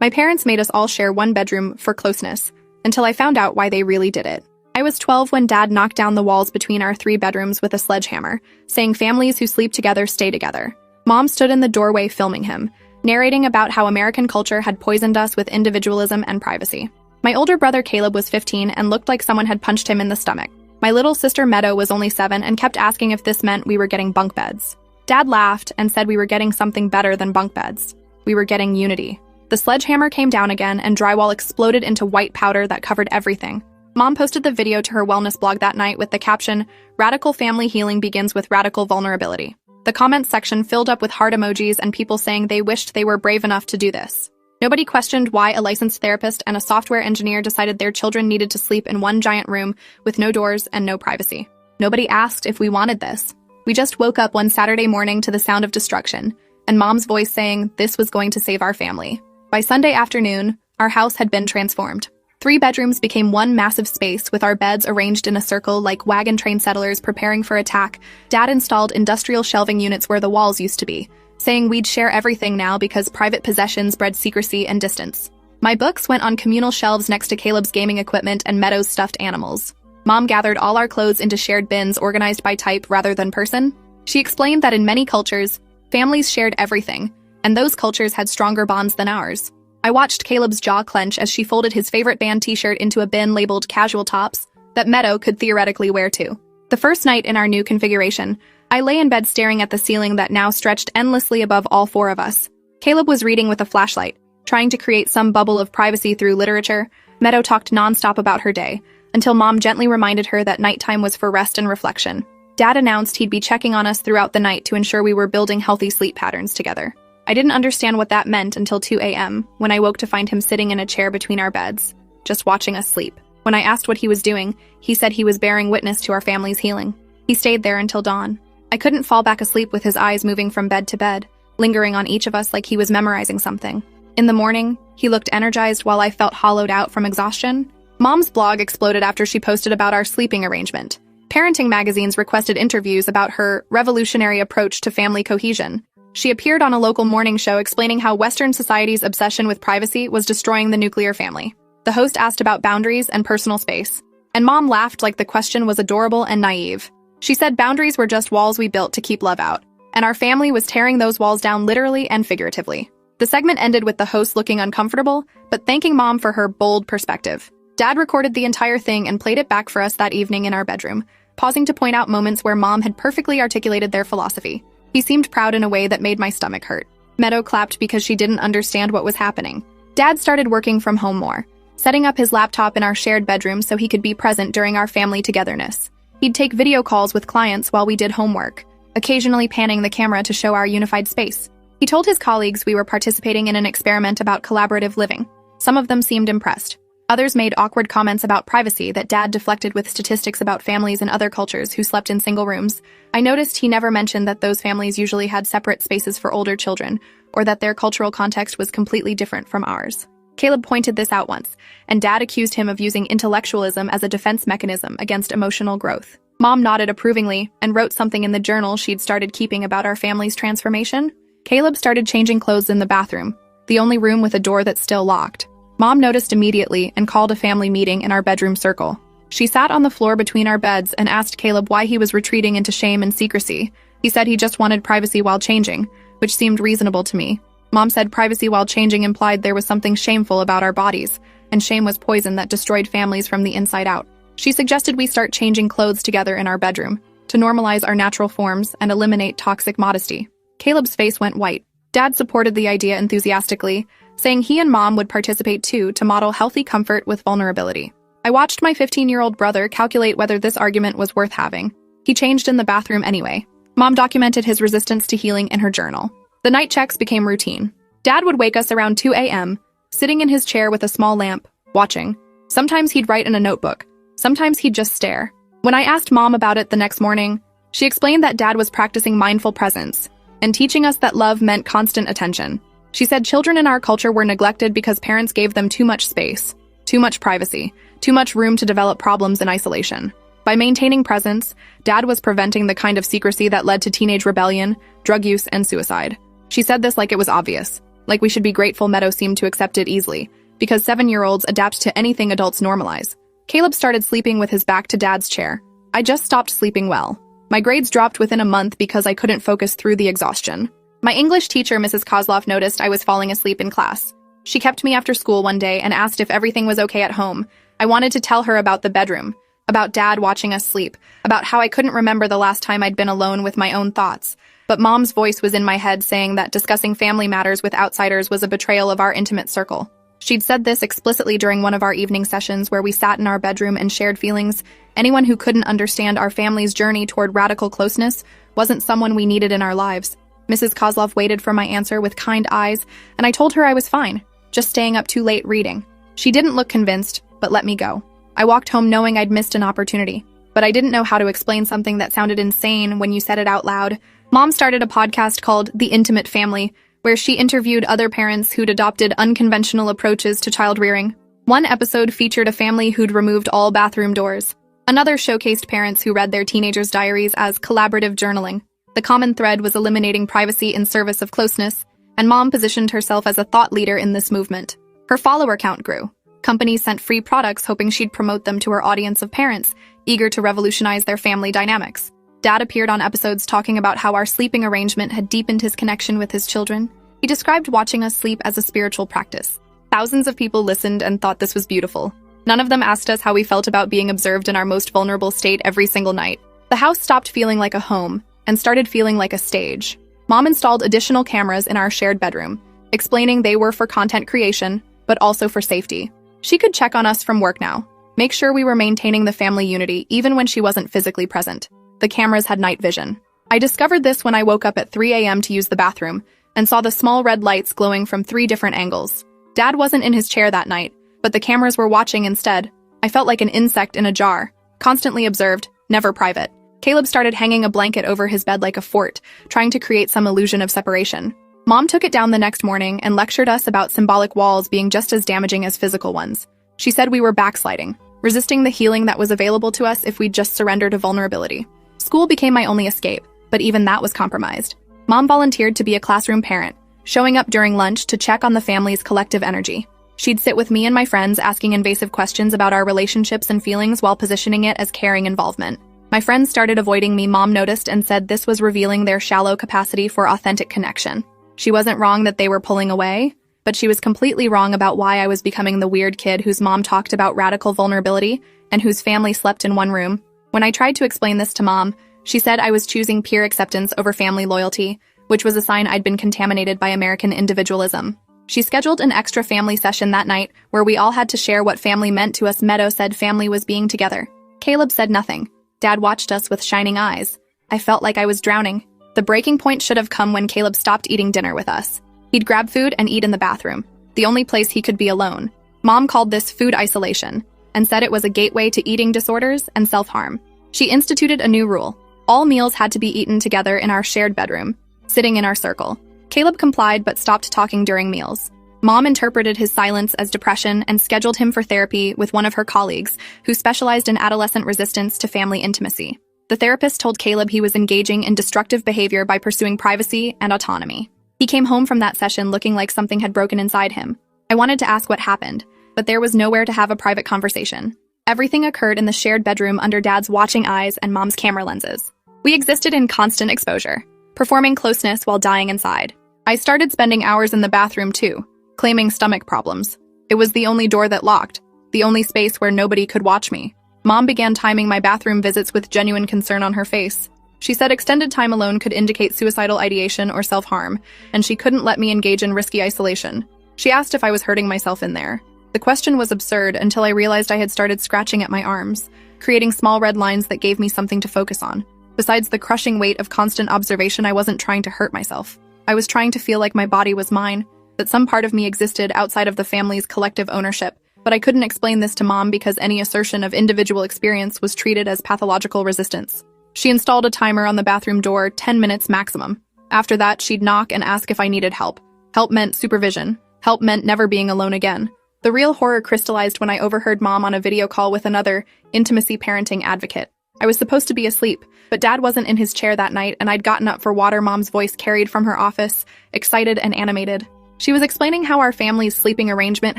My parents made us all share one bedroom for closeness, until I found out why they really did it. I was 12 when Dad knocked down the walls between our 3 bedrooms with a sledgehammer, saying families who sleep together stay together. Mom stood in the doorway filming him, narrating about how American culture had poisoned us with individualism and privacy. My older brother Caleb was 15 and looked like someone had punched him in the stomach. My little sister Meadow was only 7 and kept asking if this meant we were getting bunk beds. Dad laughed and said we were getting something better than bunk beds. We were getting unity. The sledgehammer came down again and drywall exploded into white powder that covered everything. Mom posted the video to her wellness blog that night with the caption, "Radical family healing begins with radical vulnerability." The comments section filled up with heart emojis and people saying they wished they were brave enough to do this. Nobody questioned why a licensed therapist and a software engineer decided their children needed to sleep in one giant room with no doors and no privacy. Nobody asked if we wanted this. We just woke up one Saturday morning to the sound of destruction, and Mom's voice saying this was going to save our family. By Sunday afternoon, our house had been transformed. 3 bedrooms became one massive space with our beds arranged in a circle like wagon train settlers preparing for attack. Dad installed industrial shelving units where the walls used to be, saying we'd share everything now because private possessions bred secrecy and distance. My books went on communal shelves next to Caleb's gaming equipment and Meadow's stuffed animals. Mom gathered all our clothes into shared bins organized by type rather than person. She explained that in many cultures, families shared everything, and those cultures had stronger bonds than ours. I watched Caleb's jaw clench as she folded his favorite band t-shirt into a bin labeled casual tops that Meadow could theoretically wear too. The first night in our new configuration, I lay in bed staring at the ceiling that now stretched endlessly above all 4 of us. Caleb was reading with a flashlight, trying to create some bubble of privacy through literature. Meadow talked nonstop about her day, until Mom gently reminded her that nighttime was for rest and reflection. Dad announced he'd be checking on us throughout the night to ensure we were building healthy sleep patterns together. I didn't understand what that meant until 2 a.m., when I woke to find him sitting in a chair between our beds, just watching us sleep. When I asked what he was doing, he said he was bearing witness to our family's healing. He stayed there until dawn. I couldn't fall back asleep with his eyes moving from bed to bed, lingering on each of us like he was memorizing something. In the morning, he looked energized while I felt hollowed out from exhaustion. Mom's blog exploded after she posted about our sleeping arrangement. Parenting magazines requested interviews about her revolutionary approach to family cohesion. She appeared on a local morning show explaining how Western society's obsession with privacy was destroying the nuclear family. The host asked about boundaries and personal space, and Mom laughed like the question was adorable and naive. She said boundaries were just walls we built to keep love out, and our family was tearing those walls down literally and figuratively. The segment ended with the host looking uncomfortable, but thanking Mom for her bold perspective. Dad recorded the entire thing and played it back for us that evening in our bedroom, pausing to point out moments where Mom had perfectly articulated their philosophy. He seemed proud in a way that made my stomach hurt. Meadow clapped because she didn't understand what was happening. Dad started working from home more, setting up his laptop in our shared bedroom so he could be present during our family togetherness. He'd take video calls with clients while we did homework, occasionally panning the camera to show our unified space. He told his colleagues we were participating in an experiment about collaborative living. Some of them seemed impressed. Others made awkward comments about privacy that Dad deflected with statistics about families in other cultures who slept in single rooms. I noticed he never mentioned that those families usually had separate spaces for older children, or that their cultural context was completely different from ours. Caleb pointed this out once, and Dad accused him of using intellectualism as a defense mechanism against emotional growth. Mom nodded approvingly and wrote something in the journal she'd started keeping about our family's transformation. Caleb started changing clothes in the bathroom, the only room with a door that's still locked. Mom noticed immediately and called a family meeting in our bedroom circle. She sat on the floor between our beds and asked Caleb why he was retreating into shame and secrecy. He said he just wanted privacy while changing, which seemed reasonable to me. Mom said privacy while changing implied there was something shameful about our bodies, and shame was poison that destroyed families from the inside out. She suggested we start changing clothes together in our bedroom, to normalize our natural forms and eliminate toxic modesty. Caleb's face went white. Dad supported the idea enthusiastically, saying he and Mom would participate too to model healthy comfort with vulnerability. I watched my 15-year-old brother calculate whether this argument was worth having. He changed in the bathroom anyway. Mom documented his resistance to healing in her journal. The night checks became routine. Dad would wake us around 2 a.m., sitting in his chair with a small lamp, watching. Sometimes he'd write in a notebook. Sometimes he'd just stare. When I asked Mom about it the next morning, she explained that Dad was practicing mindful presence and teaching us that love meant constant attention. She said children in our culture were neglected because parents gave them too much space, too much privacy, too much room to develop problems in isolation. By maintaining presence, Dad was preventing the kind of secrecy that led to teenage rebellion, drug use, and suicide. She said this like it was obvious. Like we should be grateful Meadow seemed to accept it easily, because 7-year-olds adapt to anything adults normalize. Caleb started sleeping with his back to Dad's chair. I just stopped sleeping well. My grades dropped within a month because I couldn't focus through the exhaustion. My English teacher, Mrs. Kozlov, noticed I was falling asleep in class. She kept me after school one day and asked if everything was okay at home. I wanted to tell her about the bedroom, about Dad watching us sleep, about how I couldn't remember the last time I'd been alone with my own thoughts. But Mom's voice was in my head saying that discussing family matters with outsiders was a betrayal of our intimate circle. She'd said this explicitly during one of our evening sessions where we sat in our bedroom and shared feelings. Anyone who couldn't understand our family's journey toward radical closeness wasn't someone we needed in our lives. Mrs. Kozlov waited for my answer with kind eyes, and I told her I was fine, just staying up too late reading. She didn't look convinced, but let me go. I walked home knowing I'd missed an opportunity, but I didn't know how to explain something that sounded insane when you said it out loud. Mom started a podcast called The Intimate Family, where she interviewed other parents who'd adopted unconventional approaches to child rearing. One episode featured a family who'd removed all bathroom doors. Another showcased parents who read their teenagers' diaries as collaborative journaling. The common thread was eliminating privacy in service of closeness, and Mom positioned herself as a thought leader in this movement. Her follower count grew. Companies sent free products hoping she'd promote them to her audience of parents, eager to revolutionize their family dynamics. Dad appeared on episodes talking about how our sleeping arrangement had deepened his connection with his children. He described watching us sleep as a spiritual practice. Thousands of people listened and thought this was beautiful. None of them asked us how we felt about being observed in our most vulnerable state every single night. The house stopped feeling like a home and started feeling like a stage. Mom installed additional cameras in our shared bedroom, explaining they were for content creation, but also for safety. She could check on us from work now, make sure we were maintaining the family unity even when she wasn't physically present. The cameras had night vision. I discovered this when I woke up at 3 a.m. to use the bathroom and saw the small red lights glowing from 3 different angles. Dad wasn't in his chair that night, but the cameras were watching instead. I felt like an insect in a jar, constantly observed, never private. Caleb started hanging a blanket over his bed like a fort, trying to create some illusion of separation. Mom took it down the next morning and lectured us about symbolic walls being just as damaging as physical ones. She said we were backsliding, resisting the healing that was available to us if we'd just surrender to vulnerability. School became my only escape, but even that was compromised. Mom volunteered to be a classroom parent, showing up during lunch to check on the family's collective energy. She'd sit with me and my friends asking invasive questions about our relationships and feelings while positioning it as caring involvement. My friends started avoiding me, Mom noticed, and said this was revealing their shallow capacity for authentic connection. She wasn't wrong that they were pulling away, but she was completely wrong about why I was becoming the weird kid whose mom talked about radical vulnerability and whose family slept in one room. When I tried to explain this to Mom, she said I was choosing peer acceptance over family loyalty, which was a sign I'd been contaminated by American individualism. She scheduled an extra family session that night where we all had to share what family meant to us. Meadow said family was being together. Caleb said nothing. Dad watched us with shining eyes. I felt like I was drowning. The breaking point should have come when Caleb stopped eating dinner with us. He'd grab food and eat in the bathroom, the only place he could be alone. Mom called this food isolation and said it was a gateway to eating disorders and self-harm. She instituted a new rule. All meals had to be eaten together in our shared bedroom, sitting in our circle. Caleb complied but stopped talking during meals. Mom interpreted his silence as depression and scheduled him for therapy with one of her colleagues who specialized in adolescent resistance to family intimacy. The therapist told Caleb he was engaging in destructive behavior by pursuing privacy and autonomy. He came home from that session looking like something had broken inside him. I wanted to ask what happened, but there was nowhere to have a private conversation. Everything occurred in the shared bedroom under Dad's watching eyes and Mom's camera lenses. We existed in constant exposure, performing closeness while dying inside. I started spending hours in the bathroom too, claiming stomach problems. It was the only door that locked, the only space where nobody could watch me. Mom began timing my bathroom visits with genuine concern on her face. She said extended time alone could indicate suicidal ideation or self-harm, and she couldn't let me engage in risky isolation. She asked if I was hurting myself in there. The question was absurd until I realized I had started scratching at my arms, creating small red lines that gave me something to focus on. Besides the crushing weight of constant observation, I wasn't trying to hurt myself. I was trying to feel like my body was mine, that some part of me existed outside of the family's collective ownership. But I couldn't explain this to Mom because any assertion of individual experience was treated as pathological resistance. She installed a timer on the bathroom door, 10 minutes maximum. After that, she'd knock and ask if I needed help. Help meant supervision. Help meant never being alone again. The real horror crystallized when I overheard Mom on a video call with another intimacy parenting advocate. I was supposed to be asleep, but Dad wasn't in his chair that night, and I'd gotten up for water. Mom's voice carried from her office, excited and animated. She was explaining how our family's sleeping arrangement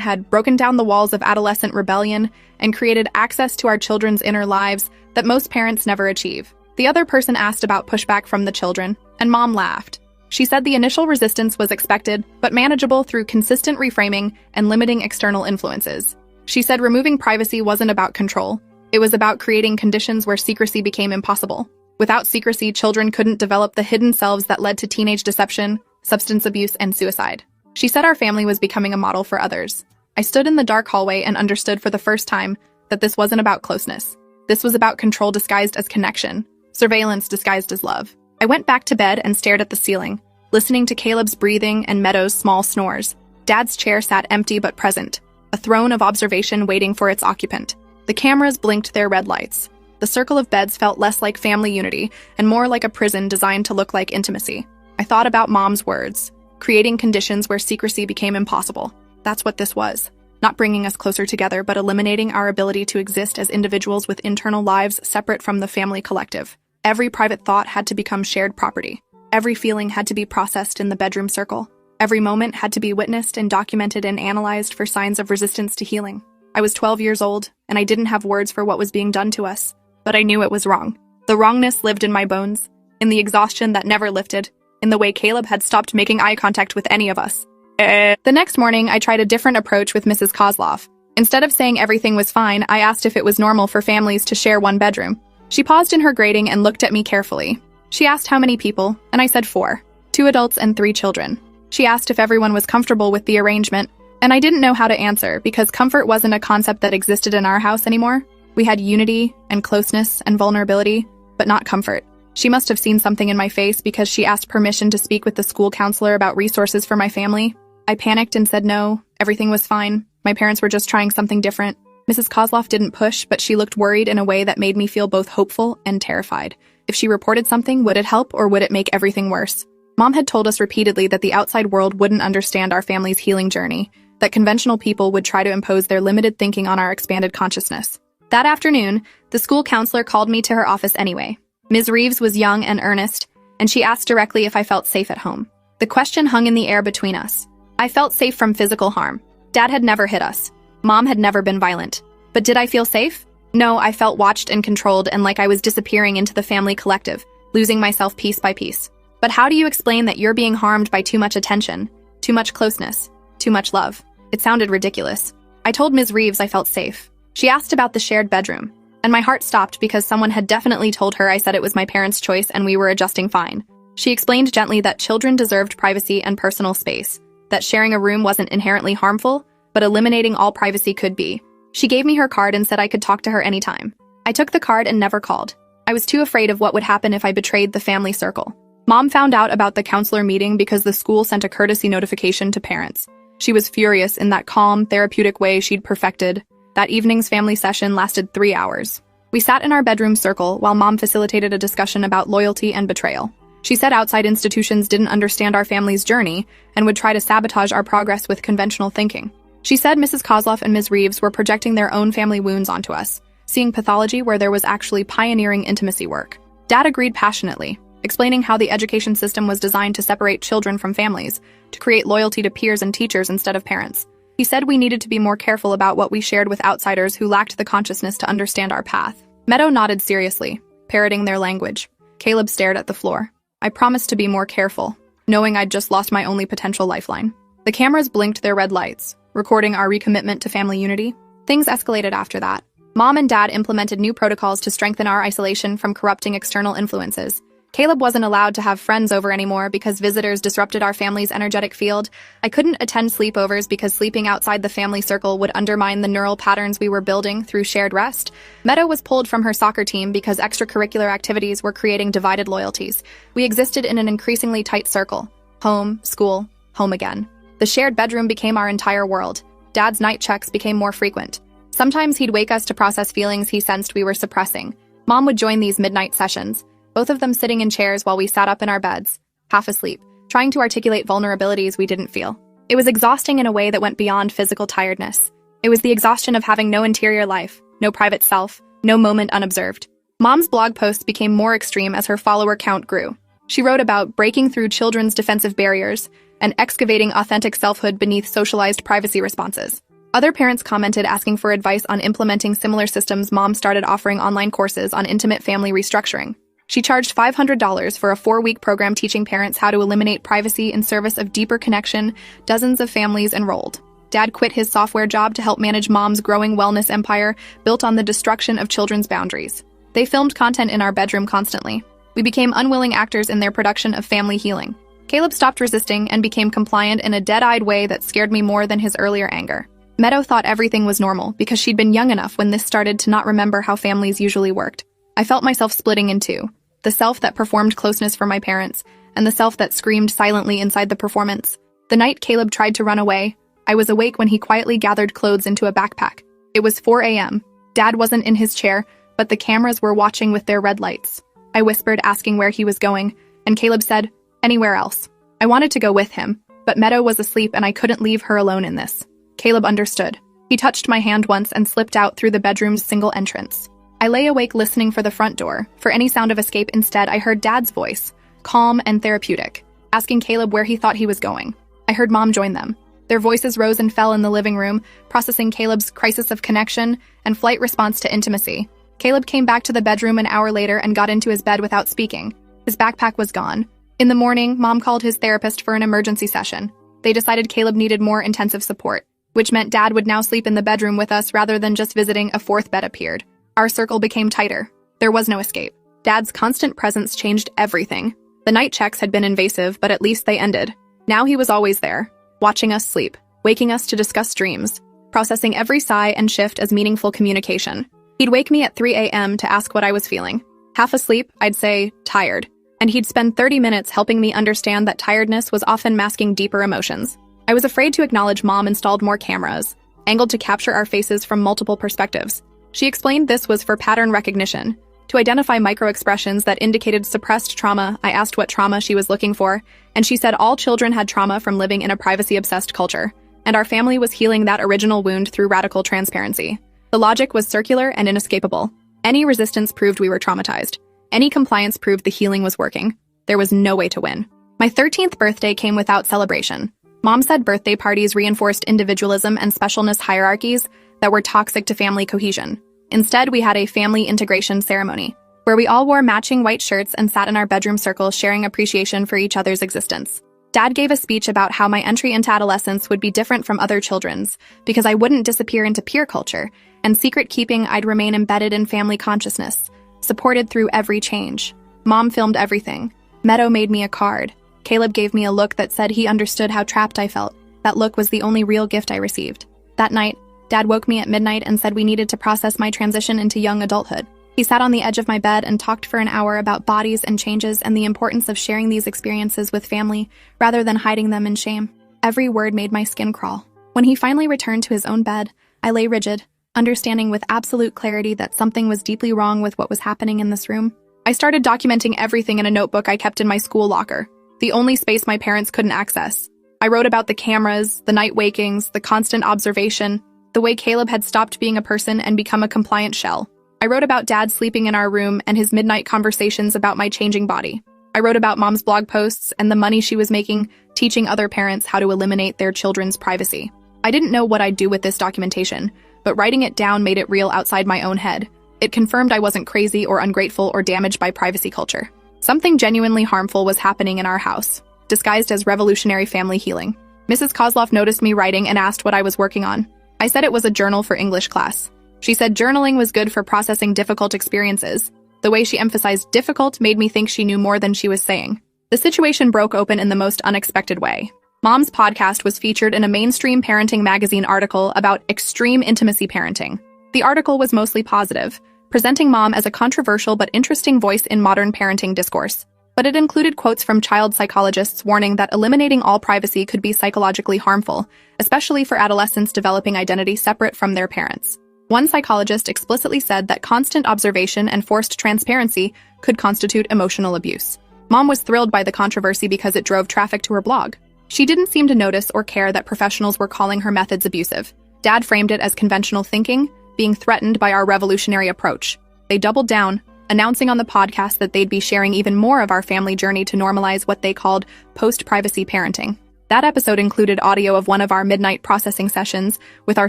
had broken down the walls of adolescent rebellion and created access to our children's inner lives that most parents never achieve. The other person asked about pushback from the children, and Mom laughed. She said the initial resistance was expected, but manageable through consistent reframing and limiting external influences. She said removing privacy wasn't about control. It was about creating conditions where secrecy became impossible. Without secrecy, children couldn't develop the hidden selves that led to teenage deception, substance abuse, and suicide. She said our family was becoming a model for others. I stood in the dark hallway and understood for the first time that this wasn't about closeness. This was about control disguised as connection, surveillance disguised as love. I went back to bed and stared at the ceiling, listening to Caleb's breathing and Meadow's small snores. Dad's chair sat empty but present, a throne of observation waiting for its occupant. The cameras blinked their red lights. The circle of beds felt less like family unity and more like a prison designed to look like intimacy. I thought about Mom's words, creating conditions where secrecy became impossible. That's what this was. Not bringing us closer together, but eliminating our ability to exist as individuals with internal lives separate from the family collective. Every private thought had to become shared property. Every feeling had to be processed in the bedroom circle. Every moment had to be witnessed and documented and analyzed for signs of resistance to healing. I was 12 years old, and I didn't have words for what was being done to us. But I knew it was wrong. The wrongness lived in my bones, in the exhaustion that never lifted, in the way Caleb had stopped making eye contact with any of us. The next morning, I tried a different approach with Mrs. Kozlov. Instead of saying everything was fine, I asked if it was normal for families to share one bedroom. She paused in her grading and looked at me carefully. She asked how many people, and I said 4. 2 adults and 3 children. She asked if everyone was comfortable with the arrangement, and I didn't know how to answer because comfort wasn't a concept that existed in our house anymore. We had unity and closeness and vulnerability, but not comfort. She must have seen something in my face because she asked permission to speak with the school counselor about resources for my family. I panicked and said no, everything was fine. My parents were just trying something different. Mrs. Kozlov didn't push, but she looked worried in a way that made me feel both hopeful and terrified. If she reported something, would it help or would it make everything worse? Mom had told us repeatedly that the outside world wouldn't understand our family's healing journey, that conventional people would try to impose their limited thinking on our expanded consciousness. That afternoon, the school counselor called me to her office anyway. Ms. Reeves was young and earnest, and she asked directly if I felt safe at home. The question hung in the air between us. I felt safe from physical harm. Dad had never hit us. Mom had never been violent. But did I feel safe? No, I felt watched and controlled and like I was disappearing into the family collective, losing myself piece by piece. But how do you explain that you're being harmed by too much attention, too much closeness, too much love? It sounded ridiculous. I told Ms. Reeves I felt safe. She asked about the shared bedroom, and my heart stopped because someone had definitely told her I said it was my parents' choice and we were adjusting fine. She explained gently that children deserved privacy and personal space, that sharing a room wasn't inherently harmful, but eliminating all privacy could be. She gave me her card and said I could talk to her anytime. I took the card and never called. I was too afraid of what would happen if I betrayed the family circle. Mom found out about the counselor meeting because the school sent a courtesy notification to parents. She was furious in that calm, therapeutic way she'd perfected. That evening's family session lasted 3 hours. We sat in our bedroom circle while Mom facilitated a discussion about loyalty and betrayal. She said outside institutions didn't understand our family's journey and would try to sabotage our progress with conventional thinking. She said Mrs. Kozlov and Ms. Reeves were projecting their own family wounds onto us, seeing pathology where there was actually pioneering intimacy work. Dad agreed passionately, explaining how the education system was designed to separate children from families, to create loyalty to peers and teachers instead of parents. He said we needed to be more careful about what we shared with outsiders who lacked the consciousness to understand our path. Meadow nodded seriously, parroting their language. Caleb stared at the floor. I promised to be more careful, knowing I'd just lost my only potential lifeline. The cameras blinked their red lights, recording our recommitment to family unity. Things escalated after that. Mom and Dad implemented new protocols to strengthen our isolation from corrupting external influences. Caleb wasn't allowed to have friends over anymore because visitors disrupted our family's energetic field. I couldn't attend sleepovers because sleeping outside the family circle would undermine the neural patterns we were building through shared rest. Meadow was pulled from her soccer team because extracurricular activities were creating divided loyalties. We existed in an increasingly tight circle. Home, school, home again. The shared bedroom became our entire world. Dad's night checks became more frequent. Sometimes he'd wake us to process feelings he sensed we were suppressing. Mom would join these midnight sessions, both of them sitting in chairs while we sat up in our beds, half asleep, trying to articulate vulnerabilities we didn't feel. It was exhausting in a way that went beyond physical tiredness. It was the exhaustion of having no interior life, no private self, no moment unobserved. Mom's blog posts became more extreme as her follower count grew. She wrote about breaking through children's defensive barriers, and excavating authentic selfhood beneath socialized privacy responses. Other parents commented asking for advice on implementing similar systems. Mom started offering online courses on intimate family restructuring. She charged $500 for a 4-week program teaching parents how to eliminate privacy in service of deeper connection. Dozens of families enrolled. Dad quit his software job to help manage Mom's growing wellness empire built on the destruction of children's boundaries. They filmed content in our bedroom constantly. We became unwilling actors in their production of family healing. Caleb stopped resisting and became compliant in a dead-eyed way that scared me more than his earlier anger. Meadow thought everything was normal because she'd been young enough when this started to not remember how families usually worked. I felt myself splitting in two, the self that performed closeness for my parents and the self that screamed silently inside the performance. The night Caleb tried to run away, I was awake when he quietly gathered clothes into a backpack. It was 4 a.m. Dad wasn't in his chair, but the cameras were watching with their red lights. I whispered, asking where he was going, and Caleb said, "Anywhere else." I wanted to go with him, but Meadow was asleep and I couldn't leave her alone in this. Caleb understood. He touched my hand once and slipped out through the bedroom's single entrance. I lay awake listening for the front door. For any sound of escape, instead, I heard Dad's voice, calm and therapeutic, asking Caleb where he thought he was going. I heard Mom join them. Their voices rose and fell in the living room, processing Caleb's crisis of connection and flight response to intimacy. Caleb came back to the bedroom an hour later and got into his bed without speaking. His backpack was gone. In the morning, Mom called his therapist for an emergency session. They decided Caleb needed more intensive support, which meant Dad would now sleep in the bedroom with us rather than just visiting. A fourth bed appeared. Our circle became tighter. There was no escape. Dad's constant presence changed everything. The night checks had been invasive, but at least they ended. Now he was always there, watching us sleep, waking us to discuss dreams, processing every sigh and shift as meaningful communication. He'd wake me at 3 a.m. to ask what I was feeling. Half asleep, I'd say, tired. And he'd spend 30 minutes helping me understand that tiredness was often masking deeper emotions. I was afraid to acknowledge Mom installed more cameras, angled to capture our faces from multiple perspectives. She explained this was for pattern recognition. To identify micro-expressions that indicated suppressed trauma, I asked what trauma she was looking for, and she said all children had trauma from living in a privacy-obsessed culture, and our family was healing that original wound through radical transparency. The logic was circular and inescapable. Any resistance proved we were traumatized. Any compliance proved the healing was working. There was no way to win. My 13th birthday came without celebration. Mom said birthday parties reinforced individualism and specialness hierarchies that were toxic to family cohesion. Instead, we had a family integration ceremony, where we all wore matching white shirts and sat in our bedroom circle sharing appreciation for each other's existence. Dad gave a speech about how my entry into adolescence would be different from other children's, because I wouldn't disappear into peer culture, and secret keeping I'd remain embedded in family consciousness, supported through every change. Mom filmed everything. Meadow made me a card. Caleb gave me a look that said he understood how trapped I felt. That look was the only real gift I received. That night, Dad woke me at midnight and said we needed to process my transition into young adulthood. He sat on the edge of my bed and talked for an hour about bodies and changes and the importance of sharing these experiences with family rather than hiding them in shame. Every word made my skin crawl. When he finally returned to his own bed, I lay rigid, understanding with absolute clarity that something was deeply wrong with what was happening in this room. I started documenting everything in a notebook I kept in my school locker, the only space my parents couldn't access. I wrote about the cameras, the night wakings, the constant observation, the way Caleb had stopped being a person and become a compliant shell. I wrote about Dad sleeping in our room and his midnight conversations about my changing body. I wrote about Mom's blog posts and the money she was making, teaching other parents how to eliminate their children's privacy. I didn't know what I'd do with this documentation, but writing it down made it real outside my own head. It confirmed I wasn't crazy or ungrateful or damaged by privacy culture. Something genuinely harmful was happening in our house, disguised as revolutionary family healing. Mrs. Kozloff noticed me writing and asked what I was working on. I said it was a journal for English class. She said journaling was good for processing difficult experiences. The way she emphasized difficult made me think she knew more than she was saying. The situation broke open in the most unexpected way. Mom's podcast was featured in a mainstream parenting magazine article about extreme intimacy parenting. The article was mostly positive, presenting Mom as a controversial but interesting voice in modern parenting discourse. But it included quotes from child psychologists warning that eliminating all privacy could be psychologically harmful, especially for adolescents developing identity separate from their parents. One psychologist explicitly said that constant observation and forced transparency could constitute emotional abuse. Mom was thrilled by the controversy because it drove traffic to her blog. She didn't seem to notice or care that professionals were calling her methods abusive. Dad framed it as conventional thinking, being threatened by our revolutionary approach. They doubled down, announcing on the podcast that they'd be sharing even more of our family journey to normalize what they called post-privacy parenting. That episode included audio of one of our midnight processing sessions, with our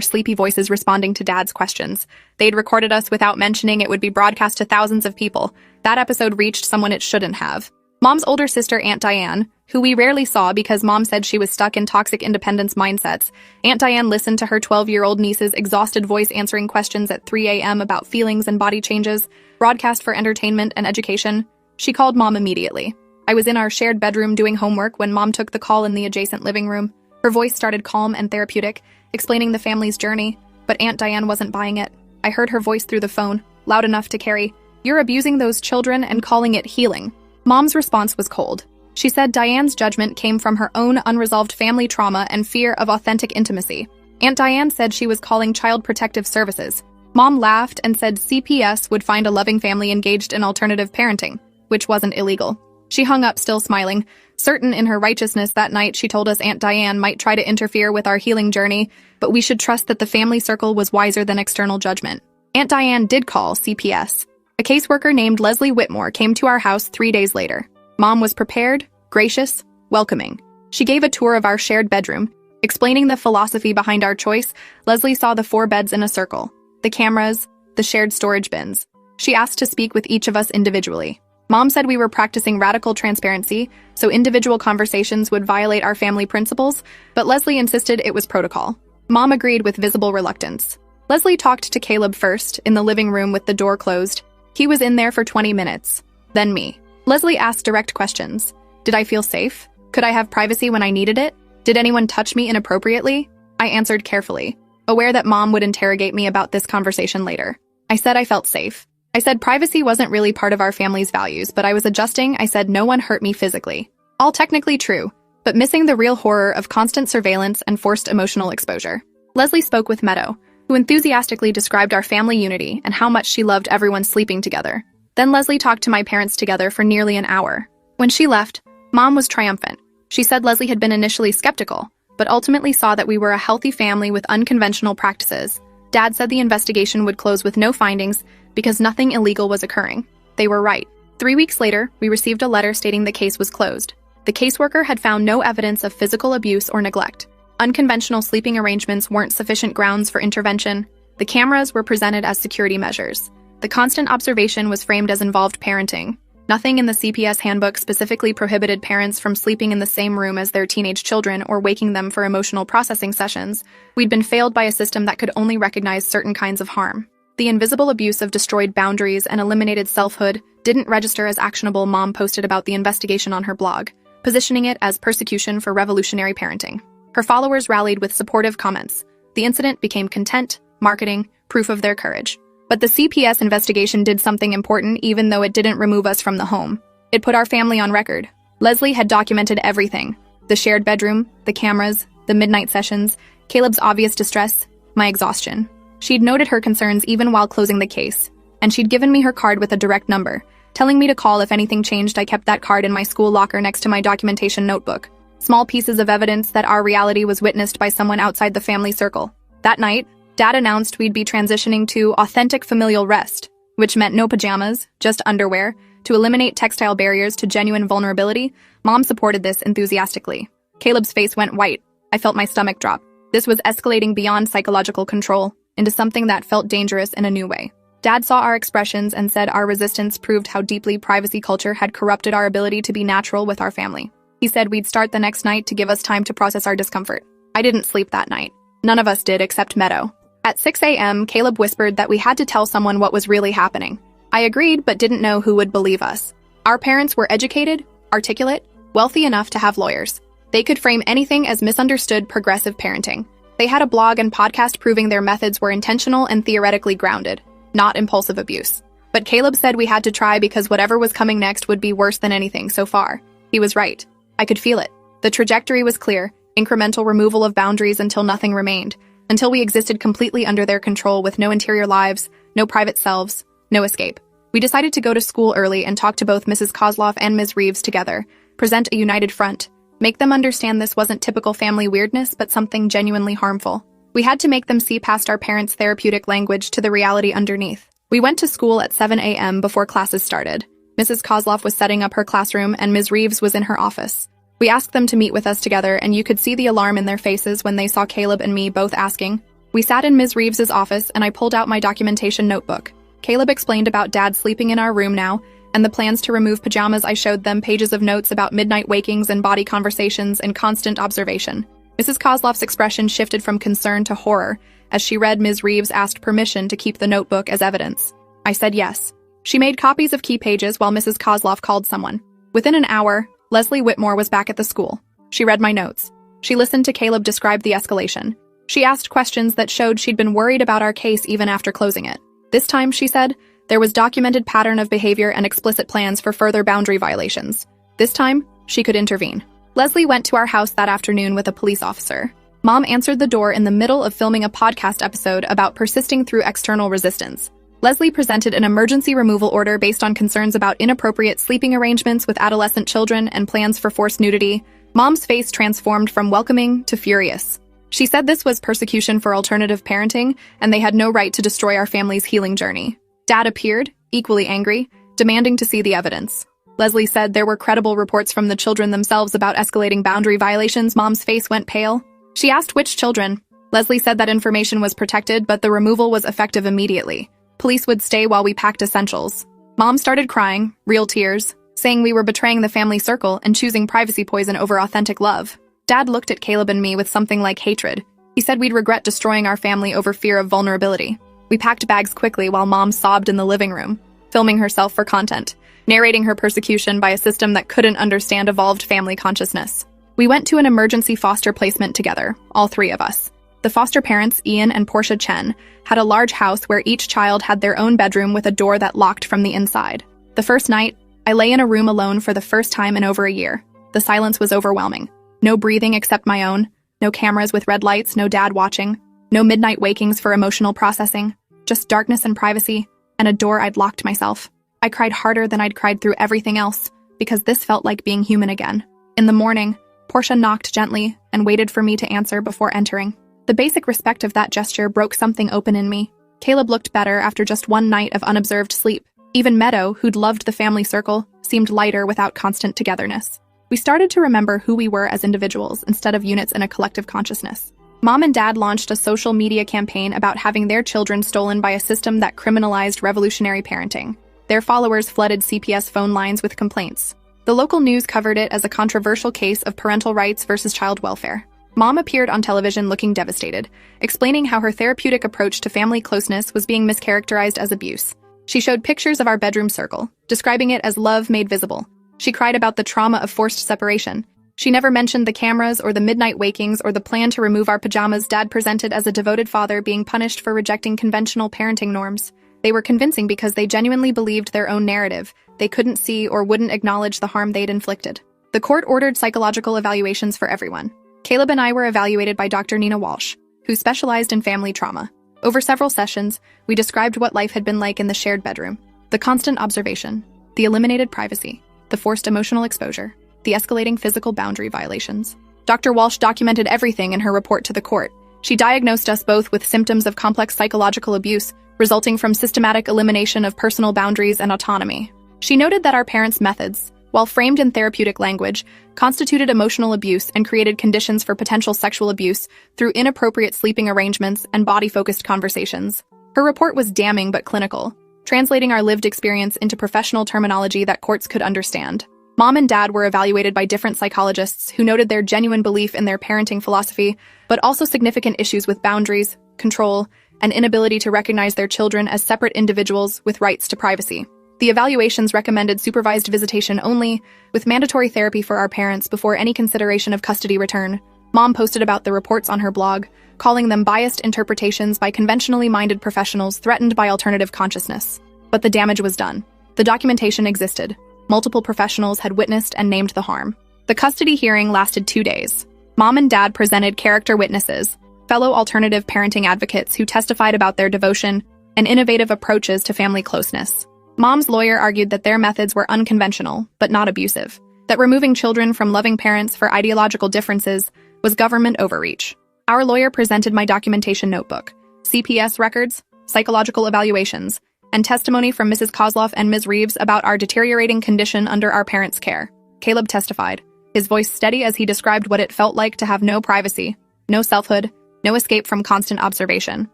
sleepy voices responding to Dad's questions. They'd recorded us without mentioning it would be broadcast to thousands of people. That episode reached someone it shouldn't have. Mom's older sister, Aunt Diane, who we rarely saw because Mom said she was stuck in toxic independence mindsets. Aunt Diane listened to her 12-year-old niece's exhausted voice answering questions at 3 a.m. about feelings and body changes, broadcast for entertainment and education. She called Mom immediately. I was in our shared bedroom doing homework when Mom took the call in the adjacent living room. Her voice started calm and therapeutic, explaining the family's journey, but Aunt Diane wasn't buying it. I heard her voice through the phone, loud enough to carry, "You're abusing those children and calling it healing." Mom's response was cold. She said Diane's judgment came from her own unresolved family trauma and fear of authentic intimacy. Aunt Diane said she was calling Child Protective Services. Mom laughed and said CPS would find a loving family engaged in alternative parenting, which wasn't illegal. She hung up, still smiling. Certain in her righteousness that night, she told us Aunt Diane might try to interfere with our healing journey, but we should trust that the family circle was wiser than external judgment. Aunt Diane did call CPS. A caseworker named Leslie Whitmore came to our house 3 days later. Mom was prepared, gracious, welcoming. She gave a tour of our shared bedroom. Explaining the philosophy behind our choice, Leslie saw the 4 beds in a circle, the cameras, the shared storage bins. She asked to speak with each of us individually. Mom said we were practicing radical transparency, so individual conversations would violate our family principles, but Leslie insisted it was protocol. Mom agreed with visible reluctance. Leslie talked to Caleb first, in the living room with the door closed. He was in there for 20 minutes. Then me. Leslie asked direct questions. Did I feel safe? Could I have privacy when I needed it? Did anyone touch me inappropriately? I answered carefully, aware that Mom would interrogate me about this conversation later. I said I felt safe. I said privacy wasn't really part of our family's values, but I was adjusting. I said no one hurt me physically. All technically true, but missing the real horror of constant surveillance and forced emotional exposure. Leslie spoke with Meadow, who enthusiastically described our family unity and how much she loved everyone sleeping together. Then Leslie talked to my parents together for nearly an hour. When she left, Mom was triumphant. She said Leslie had been initially skeptical, but ultimately saw that we were a healthy family with unconventional practices. Dad said the investigation would close with no findings because nothing illegal was occurring. They were right. 3 weeks later, we received a letter stating the case was closed. The caseworker had found no evidence of physical abuse or neglect. Unconventional sleeping arrangements weren't sufficient grounds for intervention. The cameras were presented as security measures. The constant observation was framed as involved parenting. Nothing in the CPS handbook specifically prohibited parents from sleeping in the same room as their teenage children or waking them for emotional processing sessions. We'd been failed by a system that could only recognize certain kinds of harm. The invisible abuse of destroyed boundaries and eliminated selfhood didn't register as actionable. Mom posted about the investigation on her blog, positioning it as persecution for revolutionary parenting. Her followers rallied with supportive comments. The incident became content, marketing, proof of their courage. But the CPS investigation did something important even though it didn't remove us from the home. It put our family on record. Leslie had documented everything. The shared bedroom, the cameras, the midnight sessions, Caleb's obvious distress, my exhaustion. She'd noted her concerns even while closing the case, and she'd given me her card with a direct number, telling me to call if anything changed. I kept that card in my school locker next to my documentation notebook. Small pieces of evidence that our reality was witnessed by someone outside the family circle. That night, Dad announced we'd be transitioning to authentic familial rest, which meant no pajamas, just underwear, to eliminate textile barriers to genuine vulnerability. Mom supported this enthusiastically. Caleb's face went white. I felt my stomach drop. This was escalating beyond psychological control into something that felt dangerous in a new way. Dad saw our expressions and said our resistance proved how deeply privacy culture had corrupted our ability to be natural with our family. He said we'd start the next night to give us time to process our discomfort. I didn't sleep that night. None of us did except Meadow. At 6 a.m., Caleb whispered that we had to tell someone what was really happening. I agreed, but didn't know who would believe us. Our parents were educated, articulate, wealthy enough to have lawyers. They could frame anything as misunderstood progressive parenting. They had a blog and podcast proving their methods were intentional and theoretically grounded, not impulsive abuse. But Caleb said we had to try because whatever was coming next would be worse than anything so far. He was right. I could feel it. The trajectory was clear, incremental removal of boundaries until nothing remained, until we existed completely under their control with no interior lives, no private selves, no escape. We decided to go to school early and talk to both Mrs. Kozloff and Ms. Reeves together, present a united front, make them understand this wasn't typical family weirdness but something genuinely harmful. We had to make them see past our parents' therapeutic language to the reality underneath. We went to school at 7 a.m. before classes started. Mrs. Kozloff was setting up her classroom and Ms. Reeves was in her office. We asked them to meet with us together, and you could see the alarm in their faces when they saw Caleb and me both asking. We sat in Ms. Reeves's office, and I pulled out my documentation notebook. Caleb explained about Dad sleeping in our room now, and the plans to remove pajamas. I showed them pages of notes about midnight wakings and body conversations and constant observation. Mrs. Kozlov's expression shifted from concern to horror as she read Ms. Reeves asked permission to keep the notebook as evidence. I said yes. She made copies of key pages while Mrs. Kozlov called someone. Within an hour, Leslie Whitmore was back at the school. She read my notes. She listened to Caleb describe the escalation. She asked questions that showed she'd been worried about our case even after closing it. This time, she said, there was documented pattern of behavior and explicit plans for further boundary violations. This time, she could intervene. Leslie went to our house that afternoon with a police officer. Mom answered the door in the middle of filming a podcast episode about persisting through external resistance. Leslie presented an emergency removal order based on concerns about inappropriate sleeping arrangements with adolescent children and plans for forced nudity. Mom's face transformed from welcoming to furious. She said this was persecution for alternative parenting, and they had no right to destroy our family's healing journey. Dad appeared, equally angry, demanding to see the evidence. Leslie said there were credible reports from the children themselves about escalating boundary violations. Mom's face went pale. She asked which children. Leslie said that information was protected, but the removal was effective immediately. Police would stay while we packed essentials. Mom started crying, real tears, saying we were betraying the family circle and choosing privacy poison over authentic love. Dad looked at Caleb and me with something like hatred. He said we'd regret destroying our family over fear of vulnerability. We packed bags quickly while Mom sobbed in the living room, filming herself for content, narrating her persecution by a system that couldn't understand evolved family consciousness. We went to an emergency foster placement together, all three of us. The foster parents, Ian and Portia Chen, had a large house where each child had their own bedroom with a door that locked from the inside. The first night, I lay in a room alone for the first time in over a year. The silence was overwhelming. No breathing except my own, no cameras with red lights, no dad watching, no midnight wakings for emotional processing, just darkness and privacy, and a door I'd locked myself. I cried harder than I'd cried through everything else, because this felt like being human again. In the morning, Portia knocked gently and waited for me to answer before entering. The basic respect of that gesture broke something open in me. Caleb looked better after just one night of unobserved sleep. Even Meadow, who'd loved the family circle, seemed lighter without constant togetherness. We started to remember who we were as individuals instead of units in a collective consciousness. Mom and Dad launched a social media campaign about having their children stolen by a system that criminalized revolutionary parenting. Their followers flooded CPS phone lines with complaints. The local news covered it as a controversial case of parental rights versus child welfare. Mom appeared on television looking devastated, explaining how her therapeutic approach to family closeness was being mischaracterized as abuse. She showed pictures of our bedroom circle, describing it as love made visible. She cried about the trauma of forced separation. She never mentioned the cameras or the midnight wakings or the plan to remove our pajamas. Dad presented as a devoted father being punished for rejecting conventional parenting norms. They were convincing because they genuinely believed their own narrative. They couldn't see or wouldn't acknowledge the harm they'd inflicted. The court ordered psychological evaluations for everyone. Caleb and I were evaluated by Dr. Nina Walsh, who specialized in family trauma. Over several sessions, we described what life had been like in the shared bedroom. The constant observation, the eliminated privacy, the forced emotional exposure, the escalating physical boundary violations. Dr. Walsh documented everything in her report to the court. She diagnosed us both with symptoms of complex psychological abuse resulting from systematic elimination of personal boundaries and autonomy. She noted that our parents' methods, while framed in therapeutic language, constituted emotional abuse and created conditions for potential sexual abuse through inappropriate sleeping arrangements and body-focused conversations. Her report was damning but clinical, translating our lived experience into professional terminology that courts could understand. Mom and Dad were evaluated by different psychologists who noted their genuine belief in their parenting philosophy, but also significant issues with boundaries, control, and inability to recognize their children as separate individuals with rights to privacy. The evaluations recommended supervised visitation only, with mandatory therapy for our parents before any consideration of custody return. Mom posted about the reports on her blog, calling them biased interpretations by conventionally minded professionals threatened by alternative consciousness. But the damage was done. The documentation existed. Multiple professionals had witnessed and named the harm. The custody hearing lasted 2 days. Mom and Dad presented character witnesses, fellow alternative parenting advocates who testified about their devotion and innovative approaches to family closeness. Mom's lawyer argued that their methods were unconventional, but not abusive, that removing children from loving parents for ideological differences was government overreach. Our lawyer presented my documentation notebook, CPS records, psychological evaluations, and testimony from Mrs. Kozlov and Ms. Reeves about our deteriorating condition under our parents' care. Caleb testified. his voice steady as he described what it felt like to have no privacy, no selfhood, no escape from constant observation.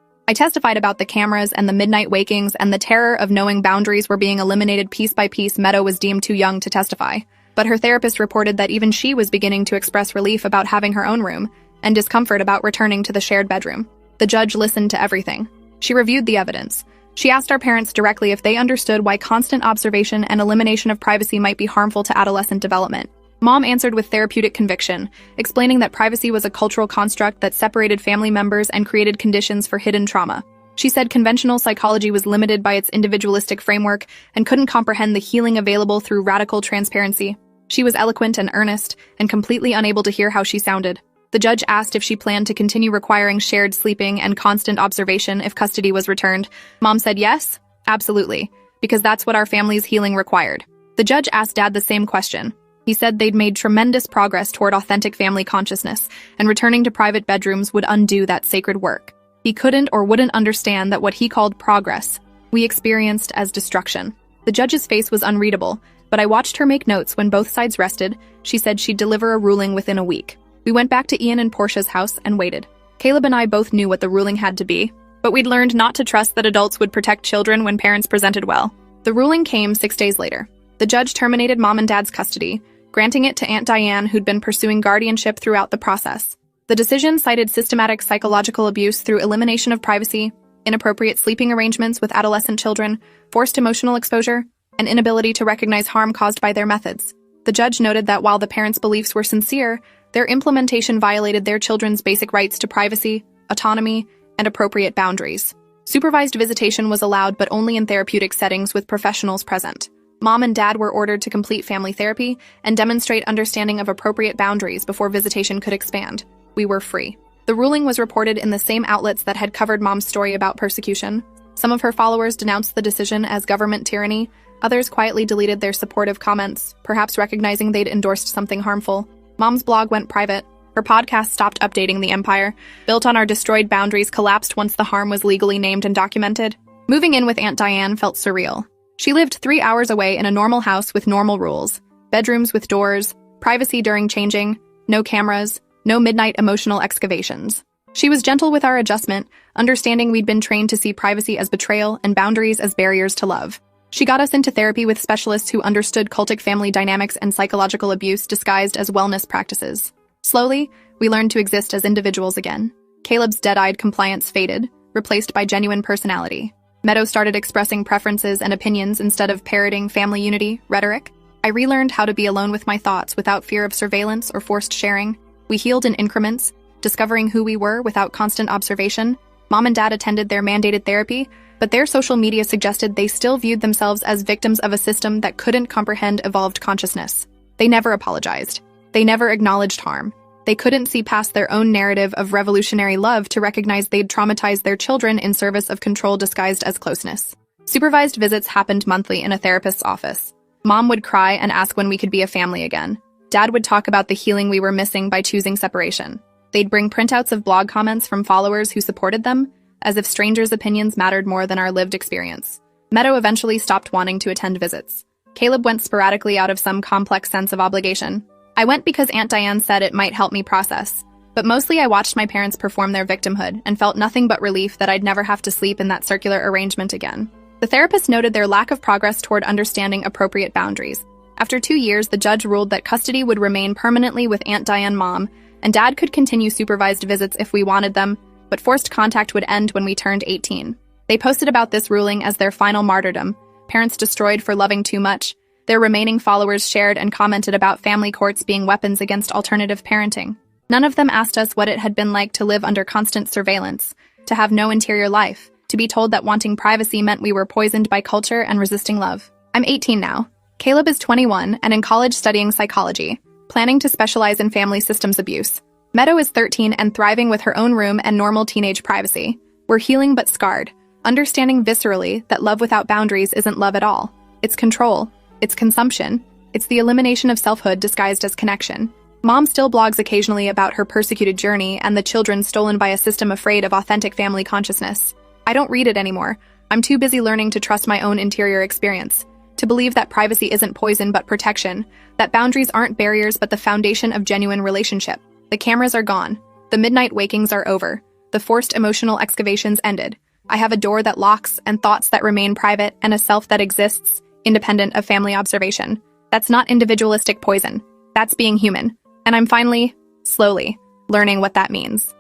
I testified about the cameras and the midnight wakings and the terror of knowing boundaries were being eliminated piece by piece. Meadow was deemed too young to testify, but her therapist reported that even she was beginning to express relief about having her own room and discomfort about returning to the shared bedroom. The judge listened to everything. She reviewed the evidence. She asked our parents directly if they understood why constant observation and elimination of privacy might be harmful to adolescent development. Mom answered with therapeutic conviction, explaining that privacy was a cultural construct that separated family members and created conditions for hidden trauma. She said conventional psychology was limited by its individualistic framework and couldn't comprehend the healing available through radical transparency. She was eloquent and earnest, and completely unable to hear how she sounded. The judge asked if she planned to continue requiring shared sleeping and constant observation if custody was returned. Mom said yes, absolutely, because that's what our family's healing required. The judge asked Dad the same question. He said they'd made tremendous progress toward authentic family consciousness, and returning to private bedrooms would undo that sacred work. He couldn't or wouldn't understand that what he called progress, we experienced as destruction. The judge's face was unreadable, but I watched her make notes when both sides rested. She said she'd deliver a ruling within a week. We went back to Ian and Portia's house and waited. Caleb and I both knew what the ruling had to be, but we'd learned not to trust that adults would protect children when parents presented well. The ruling came 6 days later. The judge terminated Mom and Dad's custody, granting it to Aunt Diane, who'd been pursuing guardianship throughout the process. The decision cited systematic psychological abuse through elimination of privacy, inappropriate sleeping arrangements with adolescent children, forced emotional exposure, and inability to recognize harm caused by their methods. The judge noted that while the parents' beliefs were sincere, their implementation violated their children's basic rights to privacy, autonomy, and appropriate boundaries. Supervised visitation was allowed, but only in therapeutic settings with professionals present. Mom and Dad were ordered to complete family therapy and demonstrate understanding of appropriate boundaries before visitation could expand. We were free. The ruling was reported in the same outlets that had covered Mom's story about persecution. Some of her followers denounced the decision as government tyranny. Others quietly deleted their supportive comments, perhaps recognizing they'd endorsed something harmful. Mom's blog went private. Her podcast stopped updating the empire. Built on our destroyed boundaries collapsed once the harm was legally named and documented. Moving in with Aunt Diane felt surreal. She lived 3 hours away in a normal house with normal rules. Bedrooms with doors, privacy during changing, no cameras, no midnight emotional excavations. She was gentle with our adjustment, understanding we'd been trained to see privacy as betrayal and boundaries as barriers to love. She got us into therapy with specialists who understood cultic family dynamics and psychological abuse disguised as wellness practices. Slowly, we learned to exist as individuals again. Caleb's dead-eyed compliance faded, replaced by genuine personality. Meadow started expressing preferences and opinions instead of parroting family unity rhetoric. I relearned how to be alone with my thoughts without fear of surveillance or forced sharing. We healed in increments, discovering who we were without constant observation. Mom and Dad attended their mandated therapy, but their social media suggested they still viewed themselves as victims of a system that couldn't comprehend evolved consciousness. They never apologized. They never acknowledged harm. They couldn't see past their own narrative of revolutionary love to recognize they'd traumatized their children in service of control disguised as closeness. Supervised visits happened monthly in a therapist's office. Mom would cry and ask when we could be a family again. Dad would talk about the healing we were missing by choosing separation. They'd bring printouts of blog comments from followers who supported them, as if strangers' opinions mattered more than our lived experience. Meadow eventually stopped wanting to attend visits. Caleb went sporadically out of some complex sense of obligation. I went because Aunt Diane said it might help me process, but mostly I watched my parents perform their victimhood and felt nothing but relief that I'd never have to sleep in that circular arrangement again. The therapist noted their lack of progress toward understanding appropriate boundaries. After 2 years, the judge ruled that custody would remain permanently with Aunt Diane Mom, and Dad could continue supervised visits if we wanted them, but forced contact would end when we turned 18. They posted about this ruling as their final martyrdom, parents destroyed for loving too much. Their remaining followers shared and commented about family courts being weapons against alternative parenting. None of them asked us what it had been like to live under constant surveillance, to have no interior life, to be told that wanting privacy meant we were poisoned by culture and resisting love. I'm 18 now. Caleb is 21 and in college studying psychology, planning to specialize in family systems abuse. Meadow is 13 and thriving with her own room and normal teenage privacy. We're healing but scarred, understanding viscerally that love without boundaries isn't love at all. It's control. It's consumption. It's the elimination of selfhood disguised as connection. Mom still blogs occasionally about her persecuted journey and the children stolen by a system afraid of authentic family consciousness. I don't read it anymore. I'm too busy learning to trust my own interior experience. To believe that privacy isn't poison but protection, that boundaries aren't barriers but the foundation of genuine relationship. The cameras are gone. The midnight wakings are over. The forced emotional excavations ended. I have a door that locks and thoughts that remain private and a self that exists, independent of family observation. That's not individualistic poison. That's being human. And I'm finally, slowly, learning what that means.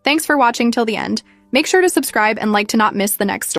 Thanks for watching till the end. Make sure to subscribe and like to not miss the next story.